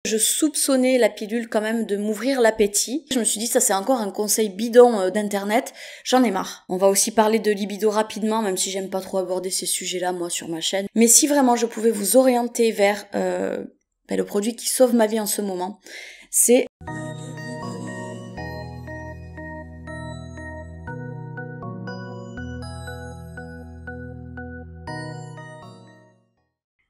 Je soupçonnais la pilule quand même de m'ouvrir l'appétit. Je me suis dit, ça c'est encore un conseil bidon d'internet, j'en ai marre. On va aussi parler de libido rapidement, même si j'aime pas trop aborder ces sujets-là moi sur ma chaîne. Mais si vraiment je pouvais vous orienter vers le produit qui sauve ma vie en ce moment, c'est...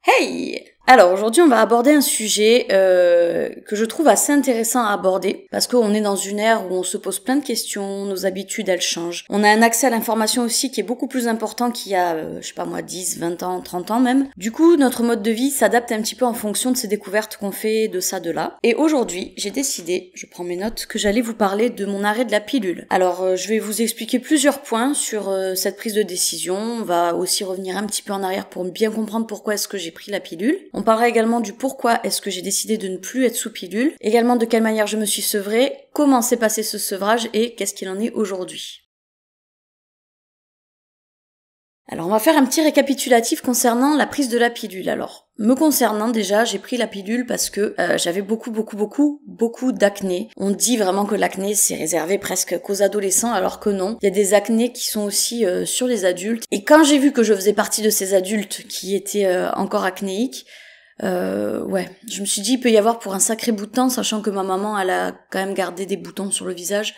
Hey! Alors aujourd'hui on va aborder un sujet que je trouve assez intéressant à aborder parce qu'on est dans une ère où on se pose plein de questions, nos habitudes elles changent. On a un accès à l'information aussi qui est beaucoup plus important qu'il y a, je sais pas moi, 10, 20 ans, 30 ans même. Du coup notre mode de vie s'adapte un petit peu en fonction de ces découvertes qu'on fait de ça, de là. Et aujourd'hui j'ai décidé, je prends mes notes, que j'allais vous parler de mon arrêt de la pilule. Alors je vais vous expliquer plusieurs points sur cette prise de décision. On va aussi revenir un petit peu en arrière pour bien comprendre pourquoi est-ce que j'ai pris la pilule. On parlera également du pourquoi est-ce que j'ai décidé de ne plus être sous pilule, également de quelle manière je me suis sevrée, comment s'est passé ce sevrage et qu'est-ce qu'il en est aujourd'hui. Alors on va faire un petit récapitulatif concernant la prise de la pilule. Alors, me concernant déjà, j'ai pris la pilule parce que j'avais beaucoup d'acné. On dit vraiment que l'acné c'est réservé presque qu'aux adolescents alors que non. Il y a des acnés qui sont aussi sur les adultes. Et quand j'ai vu que je faisais partie de ces adultes qui étaient encore acnéiques, je me suis dit il peut y avoir pour un sacré bout de temps, sachant que ma maman elle a quand même gardé des boutons sur le visage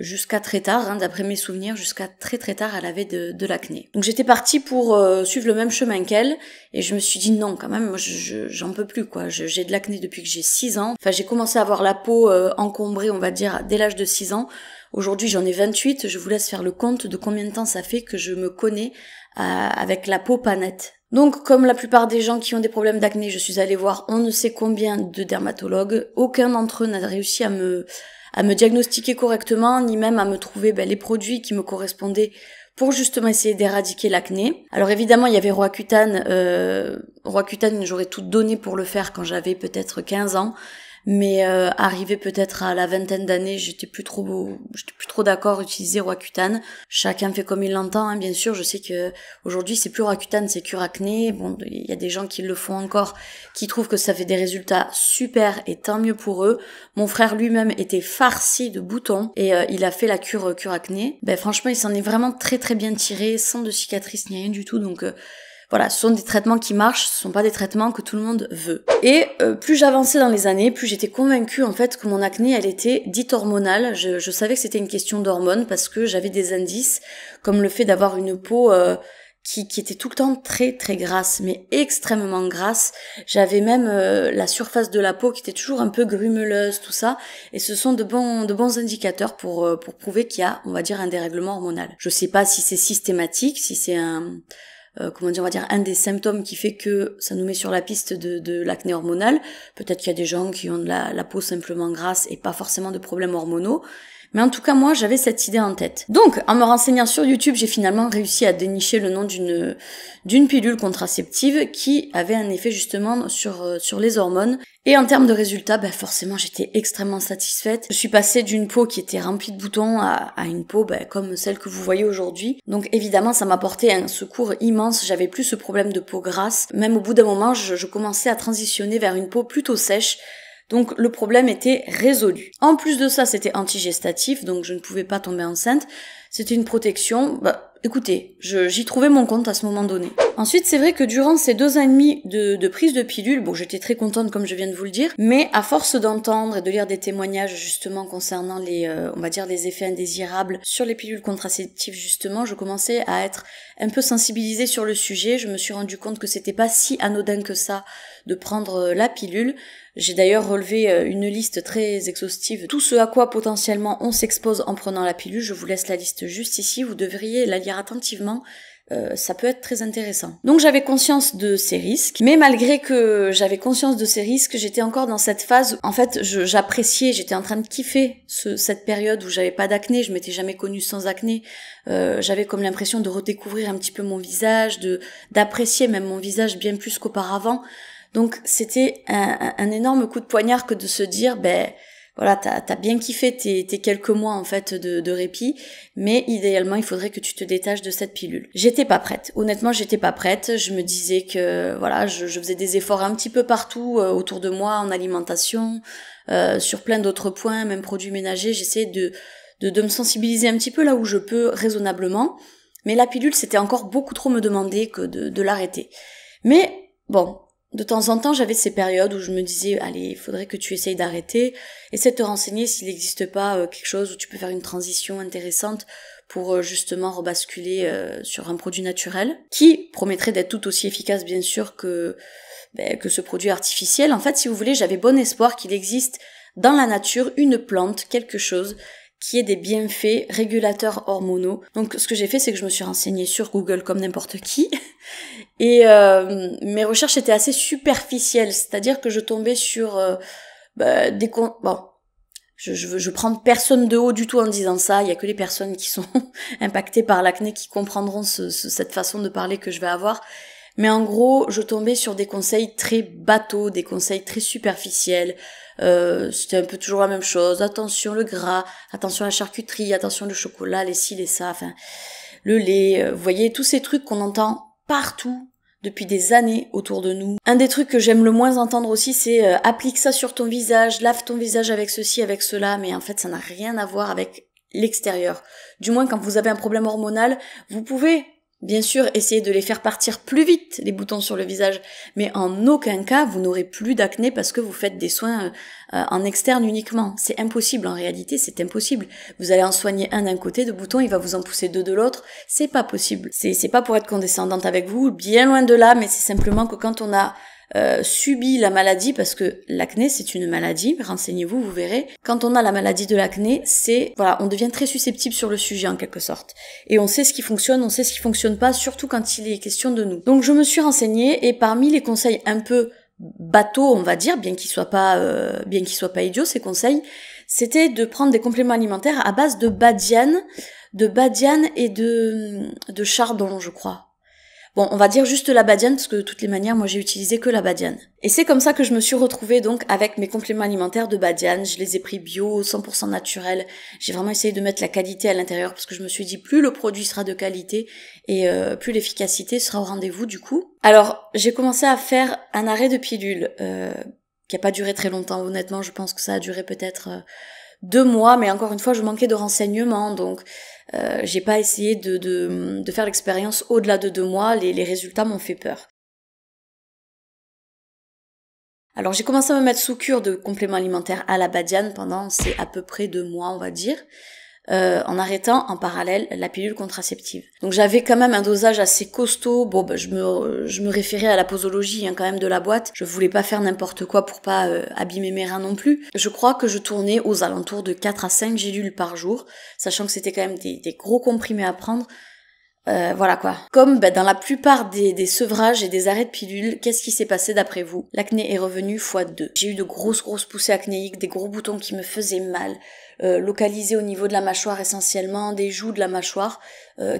jusqu'à très tard, d'après mes souvenirs, jusqu'à très tard elle avait de l'acné. Donc j'étais partie pour suivre le même chemin qu'elle et je me suis dit non quand même, moi j'en peux plus quoi, j'ai de l'acné depuis que j'ai 6 ans, enfin j'ai commencé à avoir la peau encombrée on va dire dès l'âge de 6 ans, aujourd'hui j'en ai 28, je vous laisse faire le compte de combien de temps ça fait que je me connais avec la peau pas nette. Donc, comme la plupart des gens qui ont des problèmes d'acné, je suis allée voir on ne sait combien de dermatologues. Aucun d'entre eux n'a réussi à me diagnostiquer correctement, ni même à me trouver les produits qui me correspondaient pour justement essayer d'éradiquer l'acné. Alors évidemment, il y avait Roaccutane. Roaccutane, j'aurais tout donné pour le faire quand j'avais peut-être 15 ans. Mais arrivé peut-être à la vingtaine d'années, j'étais plus trop d'accord à utiliser Roaccutane. Chacun fait comme il l'entend, bien sûr. Je sais que aujourd'hui c'est plus Roaccutane, c'est Curacné. Bon, il y a des gens qui le font encore, qui trouvent que ça fait des résultats super et tant mieux pour eux. Mon frère lui-même était farci de boutons et il a fait la cure Curacné. Franchement, il s'en est vraiment très bien tiré, sans de cicatrices ni rien du tout. Donc voilà, ce sont des traitements qui marchent, ce sont pas des traitements que tout le monde veut. Et plus j'avançais dans les années, plus j'étais convaincue en fait que mon acné, elle était dite hormonale. Je savais que c'était une question d'hormones parce que j'avais des indices, comme le fait d'avoir une peau qui était tout le temps très grasse, mais extrêmement grasse. J'avais même la surface de la peau qui était toujours un peu grumeleuse, tout ça. Et ce sont de bons indicateurs pour prouver qu'il y a, on va dire, un dérèglement hormonal. Je sais pas si c'est systématique, si c'est un des symptômes qui fait que ça nous met sur la piste de l'acné hormonal. Peut-être qu'il y a des gens qui ont de la peau simplement grasse et pas forcément de problèmes hormonaux. Mais en tout cas, moi, j'avais cette idée en tête. Donc, en me renseignant sur YouTube, j'ai finalement réussi à dénicher le nom d'une pilule contraceptive qui avait un effet justement sur les hormones. Et en termes de résultats, forcément, j'étais extrêmement satisfaite. Je suis passée d'une peau qui était remplie de boutons à une peau comme celle que vous voyez aujourd'hui. Donc évidemment, ça m'a apporté un secours immense. J'avais plus ce problème de peau grasse. Même au bout d'un moment, je commençais à transitionner vers une peau plutôt sèche. Donc le problème était résolu. En plus de ça, c'était antigestatif, donc je ne pouvais pas tomber enceinte. C'était une protection. Écoutez, j'y trouvais mon compte à ce moment donné. Ensuite, c'est vrai que durant ces 2 ans et demi de prise de pilule, j'étais très contente comme je viens de vous le dire, mais à force d'entendre et de lire des témoignages justement concernant les effets indésirables sur les pilules contraceptives justement, je commençais à être un peu sensibilisée sur le sujet. Je me suis rendu compte que c'était pas si anodin que ça de prendre la pilule. J'ai d'ailleurs relevé une liste très exhaustive, tout ce à quoi potentiellement on s'expose en prenant la pilule. Je vous laisse la liste juste ici, vous devriez la lire attentivement. Ça peut être très intéressant. Donc j'avais conscience de ces risques, mais malgré que j'avais conscience de ces risques, j'étais encore dans cette phase où, en fait, j'appréciais, j'étais en train de kiffer cette période où j'avais pas d'acné, je m'étais jamais connue sans acné. J'avais comme l'impression de redécouvrir un petit peu mon visage, d'apprécier même mon visage bien plus qu'auparavant. Donc c'était un énorme coup de poignard que de se dire voilà, t'as bien kiffé tes quelques mois en fait de répit, mais idéalement il faudrait que tu te détaches de cette pilule. J'étais pas prête, honnêtement j'étais pas prête, je me disais que voilà, je faisais des efforts un petit peu partout autour de moi, en alimentation, sur plein d'autres points, même produits ménagers, j'essayais de me sensibiliser un petit peu là où je peux raisonnablement, mais la pilule c'était encore beaucoup trop me demander que de l'arrêter. Mais bon, de temps en temps, j'avais ces périodes où je me disais, allez, il faudrait que tu essayes d'arrêter, essaie de te renseigner s'il n'existe pas quelque chose où tu peux faire une transition intéressante pour justement rebasculer sur un produit naturel, qui promettrait d'être tout aussi efficace, bien sûr, que ce produit artificiel. En fait, si vous voulez, j'avais bon espoir qu'il existe dans la nature une plante, quelque chose qui ait des bienfaits régulateurs hormonaux. Donc ce que j'ai fait, c'est que je me suis renseignée sur Google comme n'importe qui, et mes recherches étaient assez superficielles, c'est-à-dire que je tombais sur je prends personne de haut du tout en disant ça, il y a que les personnes qui sont impactées par l'acné qui comprendront cette façon de parler que je vais avoir. Mais en gros, je tombais sur des conseils très bateaux, des conseils très superficiels. C'était un peu toujours la même chose. Attention le gras, attention la charcuterie, attention le chocolat, les ci, les ça, enfin, le lait. Vous voyez, tous ces trucs qu'on entend partout depuis des années autour de nous. Un des trucs que j'aime le moins entendre aussi, c'est applique ça sur ton visage, lave ton visage avec ceci, avec cela, mais en fait, ça n'a rien à voir avec l'extérieur. Du moins, quand vous avez un problème hormonal, vous pouvez bien sûr, essayez de les faire partir plus vite, les boutons sur le visage, mais en aucun cas, vous n'aurez plus d'acné parce que vous faites des soins en externe uniquement. C'est impossible, en réalité, c'est impossible. Vous allez en soigner un d'un côté de boutons, il va vous en pousser deux de l'autre, c'est pas possible. C'est pas pour être condescendante avec vous, bien loin de là, mais c'est simplement que quand on a subit la maladie, parce que l'acné c'est une maladie, renseignez-vous, vous verrez. Quand on a la maladie de l'acné, on devient très susceptible sur le sujet en quelque sorte. Et on sait ce qui fonctionne, on sait ce qui fonctionne pas, surtout quand il est question de nous. Donc je me suis renseignée et parmi les conseils un peu bateaux, on va dire, bien qu'ils soient pas idiots ces conseils, c'était de prendre des compléments alimentaires à base de badiane et de chardon, je crois. Bon, on va dire juste la badiane parce que de toutes les manières, moi j'ai utilisé que la badiane. Et c'est comme ça que je me suis retrouvée donc avec mes compléments alimentaires de badiane. Je les ai pris bio, 100% naturels. J'ai vraiment essayé de mettre la qualité à l'intérieur parce que je me suis dit plus le produit sera de qualité et plus l'efficacité sera au rendez-vous du coup. Alors, j'ai commencé à faire un arrêt de pilule qui a pas duré très longtemps honnêtement. Je pense que ça a duré peut-être 2 mois, mais encore une fois, je manquais de renseignements, donc j'ai pas essayé de faire l'expérience au-delà de 2 mois, les résultats m'ont fait peur. Alors j'ai commencé à me mettre sous cure de compléments alimentaires à la badiane pendant c'est à peu près 2 mois, on va dire, en arrêtant en parallèle la pilule contraceptive. Donc j'avais quand même un dosage assez costaud. Bon, je me référais à la posologie quand même de la boîte. Je voulais pas faire n'importe quoi pour pas abîmer mes reins non plus. Je crois que je tournais aux alentours de 4 à 5 gélules par jour, sachant que c'était quand même des gros comprimés à prendre. Voilà quoi. Comme dans la plupart des sevrages et des arrêts de pilules, qu'est-ce qui s'est passé d'après vous? L'acné est revenu x2. J'ai eu de grosses poussées acnéiques, des gros boutons qui me faisaient mal, localisés au niveau de la mâchoire essentiellement, des joues de la mâchoire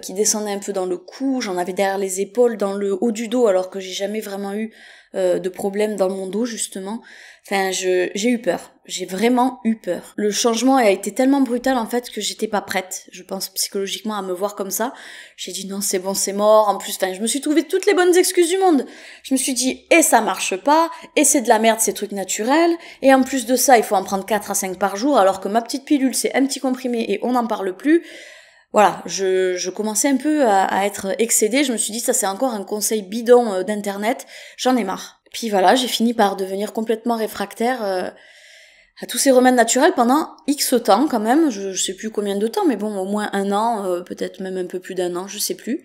qui descendaient un peu dans le cou, j'en avais derrière les épaules, dans le haut du dos, alors que j'ai jamais vraiment eu de problème dans mon dos justement. Enfin, j'ai eu peur. J'ai vraiment eu peur. Le changement a été tellement brutal en fait que j'étais pas prête, je pense psychologiquement, à me voir comme ça. J'ai dit non, c'est bon, c'est mort. En plus, je me suis trouvé toutes les bonnes excuses du monde. Je me suis dit et ça marche pas, et c'est de la merde ces trucs naturels, et en plus de ça, il faut en prendre 4 à 5 par jour alors que ma petite pilule c'est un petit comprimé et on n'en parle plus. Voilà, je commençais un peu à être excédée. Je me suis dit ça c'est encore un conseil bidon d'internet, j'en ai marre. Puis voilà, j'ai fini par devenir complètement réfractaire à tous ces remèdes naturels pendant X temps quand même, je sais plus combien de temps, mais bon, au moins 1 an, peut-être même un peu plus d'1 an, je sais plus.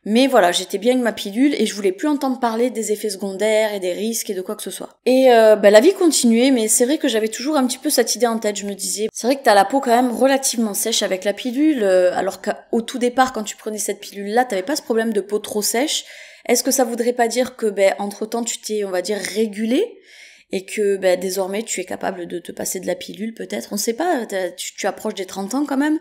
Mais voilà, j'étais bien avec ma pilule et je voulais plus entendre parler des effets secondaires et des risques et de quoi que ce soit. Et la vie continuait, mais c'est vrai que j'avais toujours un petit peu cette idée en tête. Je me disais, c'est vrai que t'as la peau quand même relativement sèche avec la pilule, alors qu'au tout départ, quand tu prenais cette pilule-là, t'avais pas ce problème de peau trop sèche. Est-ce que ça voudrait pas dire que entre-temps tu t'es, on va dire, régulé et que désormais tu es capable de te passer de la pilule peut-être, on sait pas, tu approches des 30 ans quand même,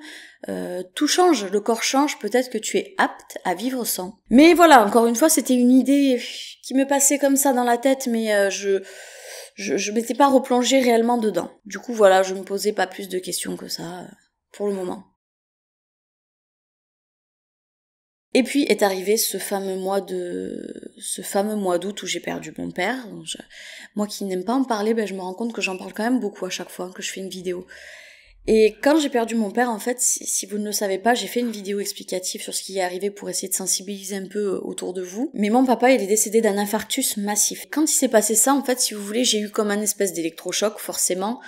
tout change, le corps change, peut-être que tu es apte à vivre sans. Mais voilà, encore une fois, c'était une idée qui me passait comme ça dans la tête, mais je m'étais pas replongée réellement dedans. Du coup voilà, je me posais pas plus de questions que ça pour le moment. Et puis est arrivé ce fameux mois d'août où j'ai perdu mon père. Donc moi qui n'aime pas en parler, je me rends compte que j'en parle quand même beaucoup à chaque fois que je fais une vidéo. Et quand j'ai perdu mon père, en fait, si vous ne le savez pas, j'ai fait une vidéo explicative sur ce qui est arrivé pour essayer de sensibiliser un peu autour de vous. Mais mon papa, il est décédé d'un infarctus massif. Quand il s'est passé ça, en fait, si vous voulez, j'ai eu comme un espèce d'électrochoc, forcément.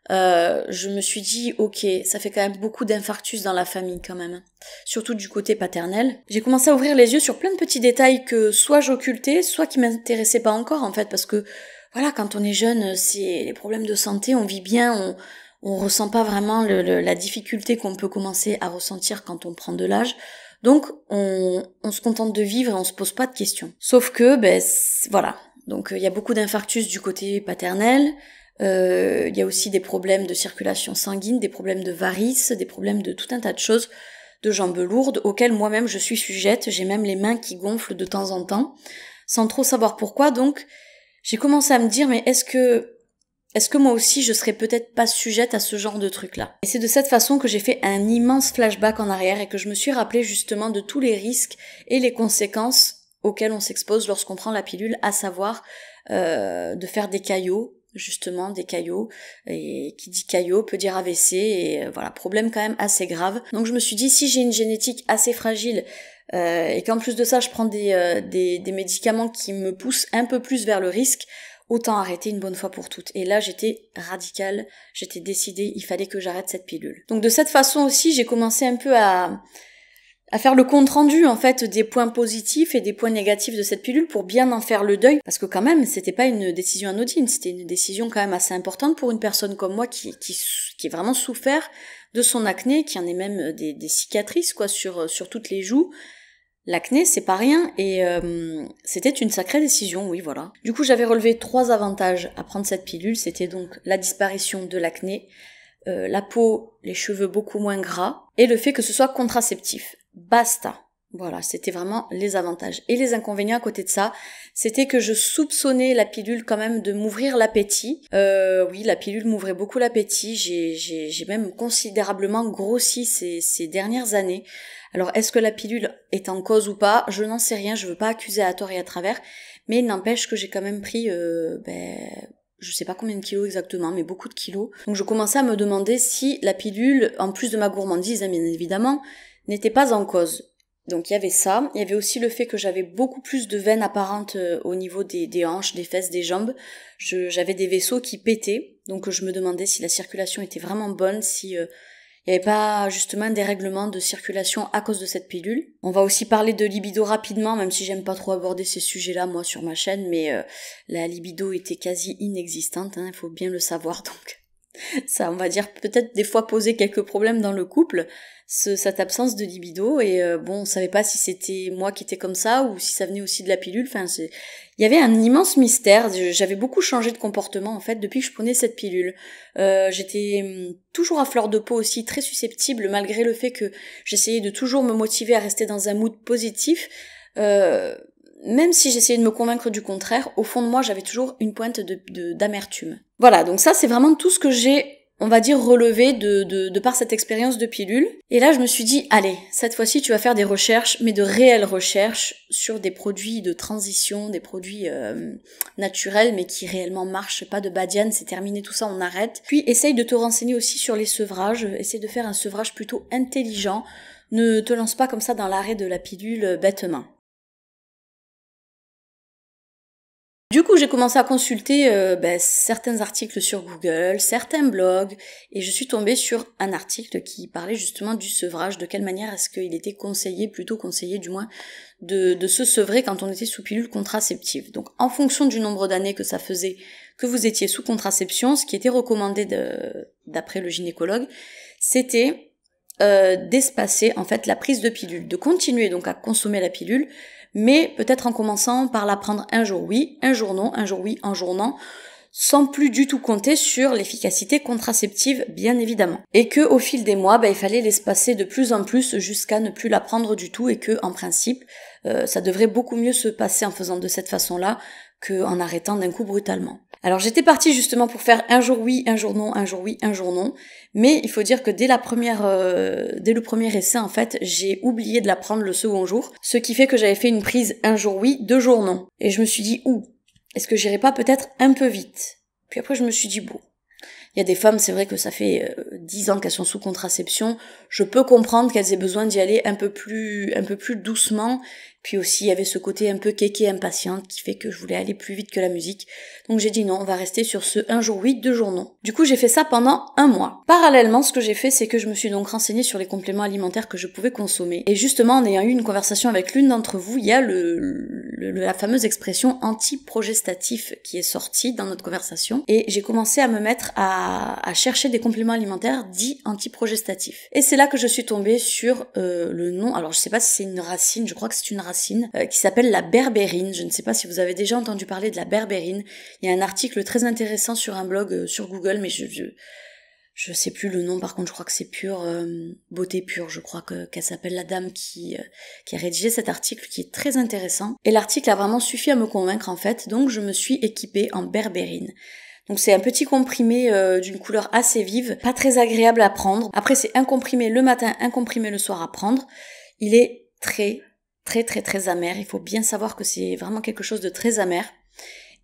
Je me suis dit, ok, ça fait quand même beaucoup d'infarctus dans la famille quand même, surtout du côté paternel. J'ai commencé à ouvrir les yeux sur plein de petits détails que soit j'occultais, soit qui m'intéressaient pas encore en fait, parce que voilà, quand on est jeune, c'est les problèmes de santé, on vit bien, on ressent pas vraiment la difficulté qu'on peut commencer à ressentir quand on prend de l'âge. Donc on se contente de vivre et on se pose pas de questions. Sauf que voilà, donc il y a beaucoup d'infarctus du côté paternel. Il y a aussi des problèmes de circulation sanguine, des problèmes de varices, des problèmes de tout un tas de choses, de jambes lourdes auxquelles moi-même je suis sujette. J'ai même les mains qui gonflent de temps en temps, sans trop savoir pourquoi. Donc j'ai commencé à me dire, mais est-ce que moi aussi je serais peut-être pas sujette à ce genre de truc-là? Et c'est de cette façon que j'ai fait un immense flashback en arrière et que je me suis rappelé justement de tous les risques et les conséquences auxquelles on s'expose lorsqu'on prend la pilule, à savoir de faire des caillots, justement des caillots, et qui dit caillot peut dire AVC, et voilà, problème quand même assez grave. Donc je me suis dit, si j'ai une génétique assez fragile, et qu'en plus de ça je prends des médicaments qui me poussent un peu plus vers le risque, autant arrêter une bonne fois pour toutes. Et là j'étais radicale, j'étais décidée, il fallait que j'arrête cette pilule. Donc de cette façon aussi j'ai commencé un peu à faire le compte rendu en fait des points positifs et des points négatifs de cette pilule pour bien en faire le deuil, parce que quand même c'était pas une décision anodine, c'était une décision quand même assez importante pour une personne comme moi qui est vraiment souffert de son acné, qui en est même des cicatrices quoi sur toutes les joues. L'acné c'est pas rien, et c'était une sacrée décision, oui voilà. Du coup j'avais relevé 3 avantages à prendre cette pilule, c'était donc la disparition de l'acné, la peau, les cheveux beaucoup moins gras, et le fait que ce soit contraceptif. Basta. Voilà, c'était vraiment les avantages. Et les inconvénients à côté de ça, c'était que je soupçonnais la pilule quand même de m'ouvrir l'appétit. Oui, la pilule m'ouvrait beaucoup l'appétit. J'ai même considérablement grossi ces dernières années. Alors, est-ce que la pilule est en cause ou pas? Je n'en sais rien, je veux pas accuser à tort et à travers. Mais il n'empêche que j'ai quand même pris, je sais pas combien de kilos exactement, mais beaucoup de kilos. Donc je commençais à me demander si la pilule, en plus de ma gourmandise, bien évidemment, n'était pas en cause. Donc il y avait ça, il y avait aussi le fait que j'avais beaucoup plus de veines apparentes au niveau des hanches, des fesses, des jambes. J'avais des vaisseaux qui pétaient, donc je me demandais si la circulation était vraiment bonne, si il n'y avait pas justement un dérèglement de circulation à cause de cette pilule. On va aussi parler de libido rapidement, même si j'aime pas trop aborder ces sujets-là moi sur ma chaîne, mais la libido était quasi inexistante, il faut bien le savoir, donc ça on va dire peut-être des fois poser quelques problèmes dans le couple, cette absence de libido, et on savait pas si c'était moi qui étais comme ça ou si ça venait aussi de la pilule. Il y avait un immense mystère. J'avais beaucoup changé de comportement en fait depuis que je prenais cette pilule. J'étais toujours à fleur de peau aussi, très susceptible malgré le fait que j'essayais de toujours me motiver à rester dans un mood positif. Même si j'essayais de me convaincre du contraire, au fond de moi j'avais toujours une pointe d'amertume. Voilà, donc ça c'est vraiment tout ce que j'ai, on va dire, relevé de par cette expérience de pilule. Et là je me suis dit, allez, cette fois-ci tu vas faire des recherches, mais de réelles recherches sur des produits de transition, des produits naturels, mais qui réellement marchent, pas de badiane, c'est terminé tout ça, on arrête. Puis essaye de te renseigner aussi sur les sevrages, essaye de faire un sevrage plutôt intelligent, ne te lance pas comme ça dans l'arrêt de la pilule bêtement. Du coup, j'ai commencé à consulter certains articles sur Google, certains blogs, et je suis tombée sur un article qui parlait justement du sevrage, de quelle manière est-ce qu'il était conseillé, plutôt conseillé du moins, de se sevrer quand on était sous pilule contraceptive. Donc en fonction du nombre d'années que ça faisait que vous étiez sous contraception, ce qui était recommandé d'après le gynécologue, c'était d'espacer en fait la prise de pilule, de continuer donc à consommer la pilule, mais peut-être en commençant par la prendre un jour oui, un jour non, un jour oui, un jour non, sans plus du tout compter sur l'efficacité contraceptive bien évidemment. Et que au fil des mois, il fallait l'espacer de plus en plus jusqu'à ne plus la prendre du tout, et que en principe, ça devrait beaucoup mieux se passer en faisant de cette façon-là qu'en arrêtant d'un coup brutalement. Alors j'étais partie justement pour faire un jour oui, un jour non, un jour oui, un jour non, mais il faut dire que dès le premier essai en fait, j'ai oublié de la prendre le second jour, ce qui fait que j'avais fait une prise un jour oui, 2 jours non. Et je me suis dit, est-ce que j'irais pas peut-être un peu vite? Puis après je me suis dit, bon, il y a des femmes, c'est vrai que ça fait 10 ans qu'elles sont sous contraception, je peux comprendre qu'elles aient besoin d'y aller un peu plus doucement. Puis aussi, il y avait ce côté un peu kéké impatiente qui fait que je voulais aller plus vite que la musique. Donc j'ai dit non, on va rester sur ce un jour oui, 2 jours non. Du coup, j'ai fait ça pendant 1 mois. Parallèlement, ce que j'ai fait, c'est que je me suis donc renseignée sur les compléments alimentaires que je pouvais consommer. Et justement, en ayant eu une conversation avec l'une d'entre vous, il y a la fameuse expression antiprogestatif qui est sortie dans notre conversation. Et j'ai commencé à me mettre à chercher des compléments alimentaires dits antiprogestatifs. Et c'est là que je suis tombée sur le nom, alors je sais pas si c'est une racine, je crois que c'est une racine, qui s'appelle la berbérine. Je ne sais pas si vous avez déjà entendu parler de la berbérine. Il y a un article très intéressant sur un blog sur Google, mais je sais plus le nom, par contre je crois que c'est Pure, Beauté Pure, je crois qu'elle s'appelle la dame qui a rédigé cet article qui est très intéressant. Et l'article a vraiment suffi à me convaincre en fait, donc je me suis équipée en berbérine. Donc c'est un petit comprimé d'une couleur assez vive, pas très agréable à prendre. Après c'est un comprimé le matin, un comprimé le soir à prendre. Il est très amer. Il faut bien savoir que c'est vraiment quelque chose de très amer.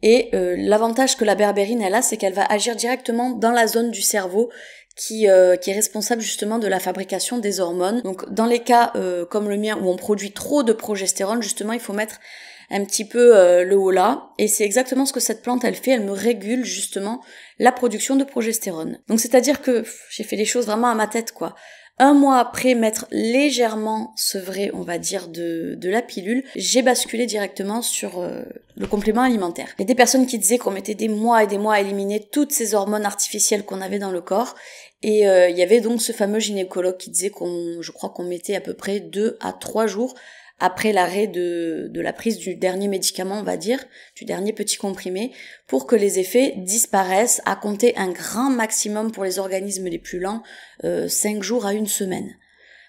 Et l'avantage que la berbérine elle a, c'est qu'elle va agir directement dans la zone du cerveau qui est responsable justement de la fabrication des hormones. Donc dans les cas comme le mien où on produit trop de progestérone, justement il faut mettre un petit peu le haut là, et c'est exactement ce que cette plante elle fait, elle me régule justement la production de progestérone. Donc c'est-à-dire que j'ai fait les choses vraiment à ma tête quoi. 1 mois après m'être légèrement sevrée, on va dire, de la pilule, j'ai basculé directement sur le complément alimentaire. Il y a des personnes qui disaient qu'on mettait des mois et des mois à éliminer toutes ces hormones artificielles qu'on avait dans le corps. Et il y avait donc ce fameux gynécologue qui disait je crois qu'on mettait à peu près 2 à 3 jours après l'arrêt de la prise du dernier médicament, on va dire, du dernier petit comprimé, pour que les effets disparaissent, à compter un grand maximum pour les organismes les plus lents, 5 jours à 1 semaine.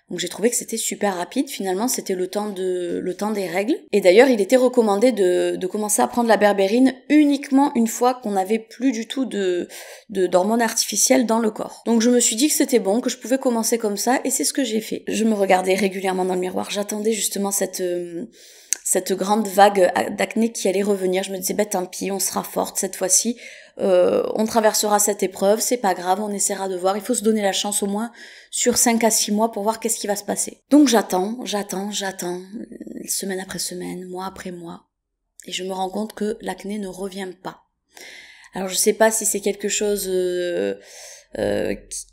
Donc j'ai trouvé que c'était super rapide, finalement c'était le temps des règles. Et d'ailleurs il était recommandé de commencer à prendre la berbérine uniquement une fois qu'on n'avait plus du tout d'hormones artificielles dans le corps. Donc je me suis dit que c'était bon, que je pouvais commencer comme ça, et c'est ce que j'ai fait. Je me regardais régulièrement dans le miroir, j'attendais justement cette grande vague d'acné qui allait revenir. Je me disais tant pis, on sera forte cette fois-ci. On traversera cette épreuve, c'est pas grave, on essaiera de voir, il faut se donner la chance au moins sur 5 à 6 mois pour voir qu'est-ce qui va se passer. Donc j'attends, semaine après semaine, mois après mois, et je me rends compte que l'acné ne revient pas. Alors je sais pas si c'est quelque chose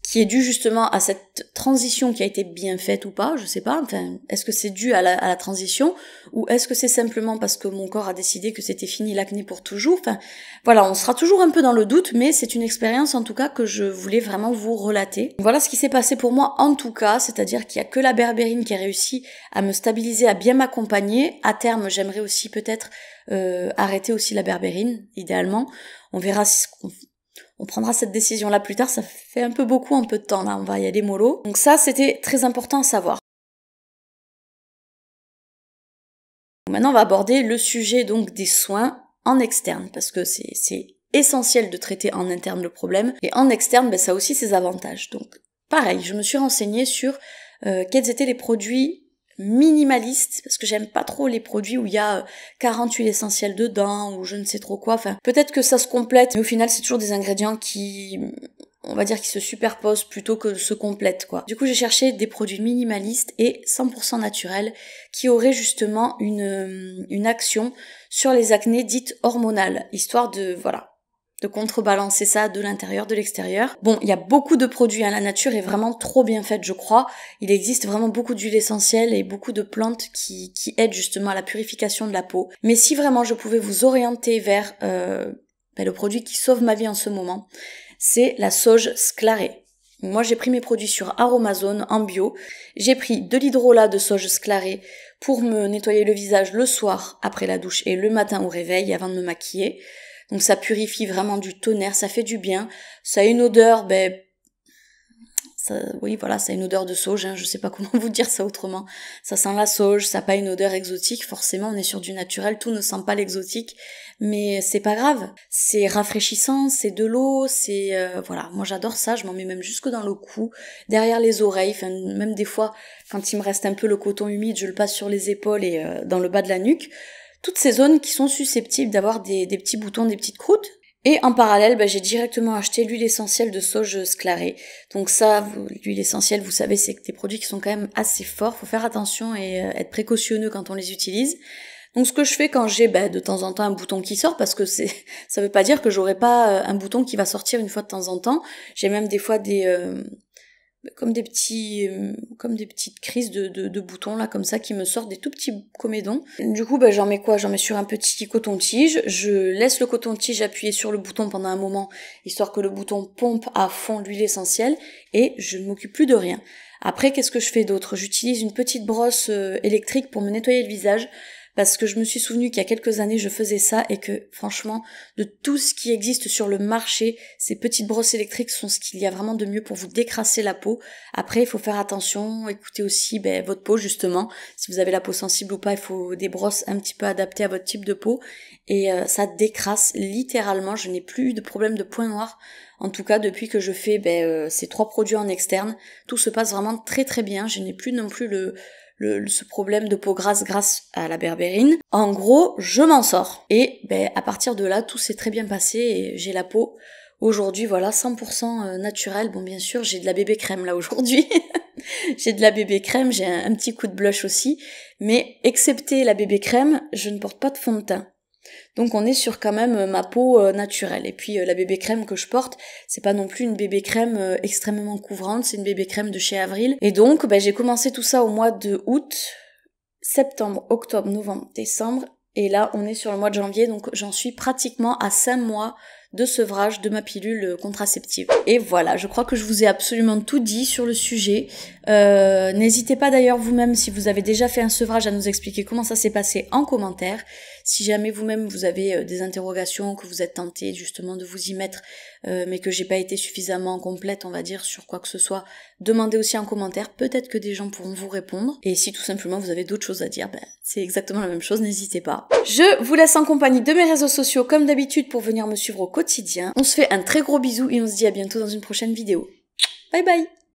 qui est dû justement à cette transition qui a été bien faite ou pas, je sais pas, enfin, est-ce que c'est dû à la transition, ou est-ce que c'est simplement parce que mon corps a décidé que c'était fini l'acné pour toujours, enfin, voilà, on sera toujours un peu dans le doute, mais c'est une expérience en tout cas que je voulais vraiment vous relater. Voilà ce qui s'est passé pour moi en tout cas, c'est-à-dire qu'il y a que la berbérine qui a réussi à me stabiliser, à bien m'accompagner. À terme, j'aimerais aussi peut-être arrêter aussi la berbérine, idéalement. On verra si on prendra cette décision-là plus tard, ça fait un peu de temps là, on va y aller mollo. Donc ça, c'était très important à savoir. Maintenant, on va aborder le sujet donc des soins en externe, parce que c'est essentiel de traiter en interne le problème, et en externe, ça a aussi ses avantages. Donc pareil, je me suis renseignée sur quels étaient les produits minimaliste, parce que j'aime pas trop les produits où il y a 40 huiles essentielles dedans, ou je ne sais trop quoi, enfin, peut-être que ça se complète, mais au final, c'est toujours des ingrédients qui, on va dire, qui se superposent plutôt que se complètent, quoi. Du coup, j'ai cherché des produits minimalistes et 100% naturels, qui auraient justement une action sur les acnés dites hormonales, histoire de contrebalancer ça de l'intérieur, de l'extérieur. Bon, il y a beaucoup de produits, la nature est vraiment trop bien faite, je crois. Il existe vraiment beaucoup d'huiles essentielles et beaucoup de plantes qui aident justement à la purification de la peau. Mais si vraiment je pouvais vous orienter vers le produit qui sauve ma vie en ce moment, c'est la sauge sclarée. Moi, j'ai pris mes produits sur Aromazone en bio. J'ai pris de l'hydrolat de sauge sclarée pour me nettoyer le visage le soir après la douche et le matin au réveil avant de me maquiller. Donc ça purifie vraiment du tonnerre, ça fait du bien. Ça a une odeur, oui, voilà, ça a une odeur de sauge, hein, je sais pas comment vous dire ça autrement. Ça sent la sauge, ça n'a pas une odeur exotique, forcément on est sur du naturel, tout ne sent pas l'exotique, mais c'est pas grave. C'est rafraîchissant, c'est de l'eau, voilà, moi j'adore ça, je m'en mets même jusque dans le cou, derrière les oreilles, enfin même des fois, quand il me reste un peu le coton humide, je le passe sur les épaules et dans le bas de la nuque. Toutes ces zones qui sont susceptibles d'avoir des petits boutons, des petites croûtes. Et en parallèle, j'ai directement acheté l'huile essentielle de sauge sclarée. Donc ça, l'huile essentielle, vous savez, c'est des produits qui sont quand même assez forts. Faut faire attention et être précautionneux quand on les utilise. Donc ce que je fais quand j'ai de temps en temps un bouton qui sort, parce que ça veut pas dire que j'aurai pas un bouton qui va sortir une fois de temps en temps. J'ai même des fois comme des petites crises de boutons là comme ça qui me sortent, des tout petits comédons. Du coup j'en mets quoi? J'en mets sur un petit coton-tige, je laisse le coton-tige appuyer sur le bouton pendant un moment, histoire que le bouton pompe à fond l'huile essentielle, et je ne m'occupe plus de rien. Après, qu'est-ce que je fais d'autre? J'utilise une petite brosse électrique pour me nettoyer le visage, parce que je me suis souvenu qu'il y a quelques années je faisais ça et que franchement de tout ce qui existe sur le marché, ces petites brosses électriques sont ce qu'il y a vraiment de mieux pour vous décrasser la peau. Après il faut faire attention, écoutez aussi votre peau justement, si vous avez la peau sensible ou pas, il faut des brosses un petit peu adaptées à votre type de peau et ça décrasse littéralement. Je n'ai plus eu de problème de points noirs, en tout cas depuis que je fais ces 3 produits en externe, tout se passe vraiment très très bien. Je n'ai plus non plus ce problème de peau grasse grâce à la berbérine. En gros, je m'en sors. Et à partir de là, tout s'est très bien passé et j'ai la peau aujourd'hui, voilà, 100% naturelle. Bon, bien sûr, j'ai de la bébé crème là aujourd'hui. J'ai de la bébé crème, j'ai un petit coup de blush aussi. Mais excepté la bébé crème, je ne porte pas de fond de teint. Donc on est sur quand même ma peau naturelle. Et puis la bébé crème que je porte, c'est pas non plus une bébé crème extrêmement couvrante, c'est une bébé crème de chez Avril. Et donc j'ai commencé tout ça au mois de août, septembre, octobre, novembre, décembre. Et là on est sur le mois de janvier, donc j'en suis pratiquement à 5 mois de sevrage de ma pilule contraceptive. Et voilà, je crois que je vous ai absolument tout dit sur le sujet. N'hésitez pas d'ailleurs vous-même, si vous avez déjà fait un sevrage, à nous expliquer comment ça s'est passé en commentaire. Si jamais vous-même vous avez des interrogations, que vous êtes tenté justement de vous y mettre, mais que j'ai pas été suffisamment complète, on va dire, sur quoi que ce soit, demandez aussi en commentaire, peut-être que des gens pourront vous répondre. Et si tout simplement vous avez d'autres choses à dire, c'est exactement la même chose, n'hésitez pas. Je vous laisse en compagnie de mes réseaux sociaux comme d'habitude pour venir me suivre au quotidien. On se fait un très gros bisou et on se dit à bientôt dans une prochaine vidéo. Bye bye!